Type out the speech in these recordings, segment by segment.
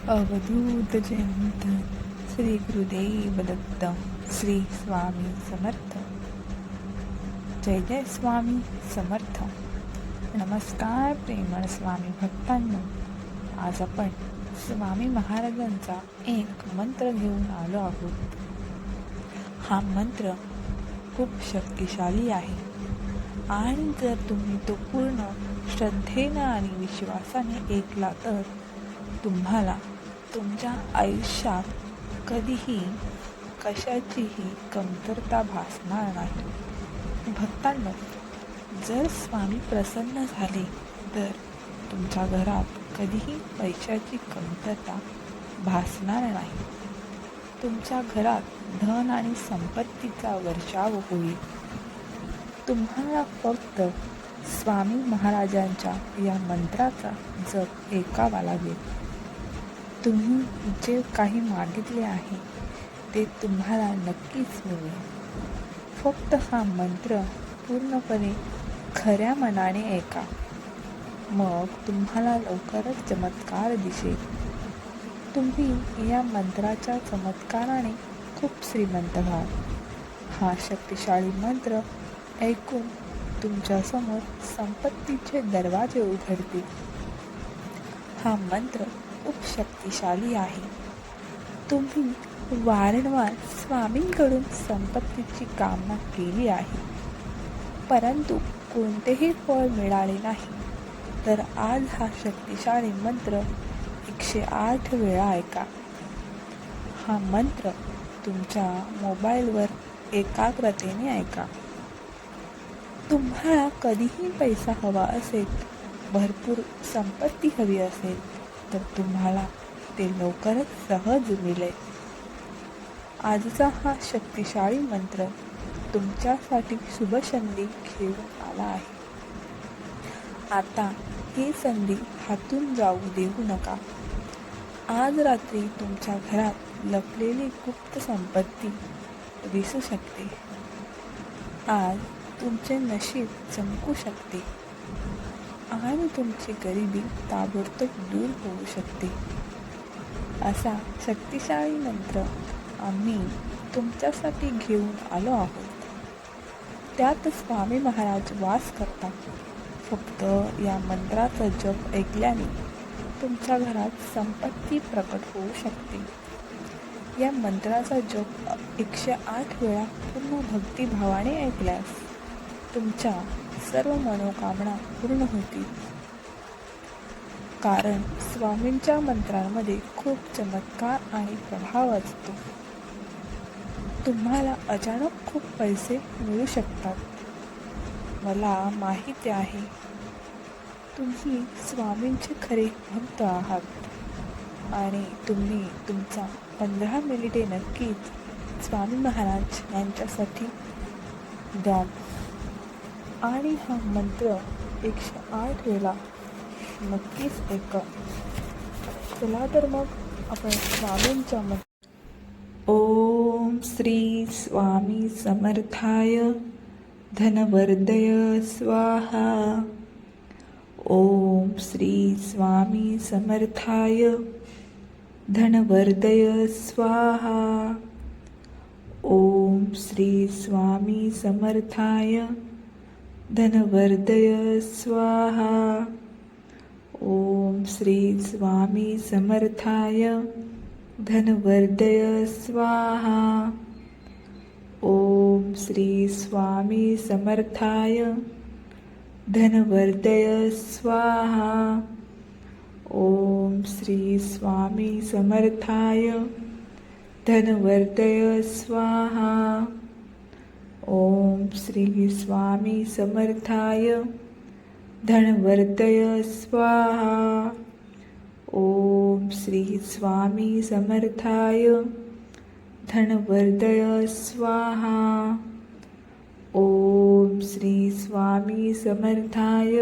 अवधूत जयंत श्री गुरुदेव दत्त श्री स्वामी समर्थ. जय जय स्वामी समर्थ. नमस्कार प्रेमळ स्वामी भक्तांनो. आज आपण स्वामी महाराजांचा एक मंत्र घेऊन आलो आहोत. हा मंत्र खूप शक्तिशाली आहे आणि जर तुम्ही तो पूर्ण श्रद्धेनं आणि विश्वासाने ऐकला तर तुम्हाला तुमच्या आयुष्यात कधीही कशाचीही कमतरता भासणार नाही. भक्तांनो, जर स्वामी प्रसन्न झाले तर तुमच्या घरात कधीही पैशाची कमतरता भासणार नाही. तुमच्या घरात धन आणि संपत्तीचा वर्षाव होईल. तुम्हाला फक्त स्वामी महाराजांच्या या मंत्राचा जप ऐकावा लागेल. तुम्ही जे काही मागितले आहे ते तुम्हाला नक्कीच मिळेल. फक्त हा मंत्र पूर्णपणे खऱ्या मनाने ऐका, मग तुम्हाला लवकरच चमत्कार दिसेल. तुम्ही या मंत्राच्या चमत्काराने खूप श्रीमंत व्हाल. हा शक्तिशाली मंत्र ऐकून तुमच्यासमोर संपत्तीचे दरवाजे उघडतील. हा मंत्र खूप शक्तिशाली आहे. तुम्ही वारंवार स्वामींकडून संपत्तीची कामना केली आहे, परंतु कोणतेही फळ मिळाले नाही. तर आज हा शक्तिशाली मंत्र 108 वेळा ऐका. हा मंत्र तुमच्या मोबाईलवर एकाग्रतेने ऐका. तुम्हाला कधीही पैसा हवा असेल, भरपूर संपत्ती हवी असेल तर तुम्हाला ते लवकरच सहज मिळेल. आजचा हा शक्तिशाली मंत्र तुमच्यासाठी शुभ संधी घेऊन आला आहे. आता ही संधी हातून जाऊ देऊ नका. आज रात्री तुमच्या घरात लपलेली गुप्त संपत्ती दिसू शकते. आज तुमचे नशीब चमकू शकते आणि तुमची गरिबी ताबडतोब दूर होऊ शकते. असा शक्तिशाली मंत्र आम्ही तुमच्यासाठी घेऊन आलो आहोत. त्यात स्वामी महाराज वास करतात. फक्त या मंत्राचा जप ऐकल्याने तुमच्या घरात संपत्ती प्रकट होऊ शकते. या मंत्राचा जप 108 वेळा पूर्ण भक्तिभावाने ऐकल्यास तुमच्या सर्व मनोकामना पूर्ण होतील. कारण स्वामींच्या मंत्रांमध्ये खूप चमत्कार आणि प्रभाव असतो. तुम्हाला अचानक खूप पैसे मिळू शकतात. मला माहिती आहे तुम्ही स्वामींचे खरे भक्त आहात आणि तुम्ही तुमचा 15 मिनिटे नक्कीच स्वामी महाराज यांच्यासाठी द्या आणि हा मंत्र 108 वेळा नक्कीच ऐका. चला तर मग आपण स्वामींच्या ओम श्री स्वामी समर्थाय धनवर्धय स्वाहा. ओम श्री स्वामी समर्थाय धनवर्धय स्वाहा. ओम श्री स्वामी समर्थाय धनवर्धय स्वाहा. ओम श्री स्वामी समर्थाय धनवर्धय स्वाहा. ओम श्री स्वामी समर्थाय धनवर्धय स्वाहा. ओम श्री स्वामी समर्थाय धनवर्धय स्वाहा. ओम श्री स्वामी समर्थाय धनवर्धय स्वाहा. ओम श्री स्वामी समर्थाय धनवर्धय स्वाहा. ओम श्री स्वामी समर्थाय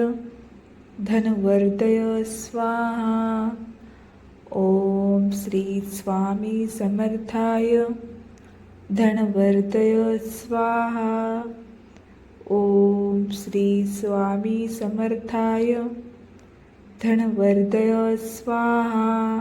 धनवर्धय स्वाहा. ओम श्री स्वामी समर्थाय धनवर्धय स्वाहा. ओम श्री स्वामी समर्थाय धनवर्धय स्वाहा.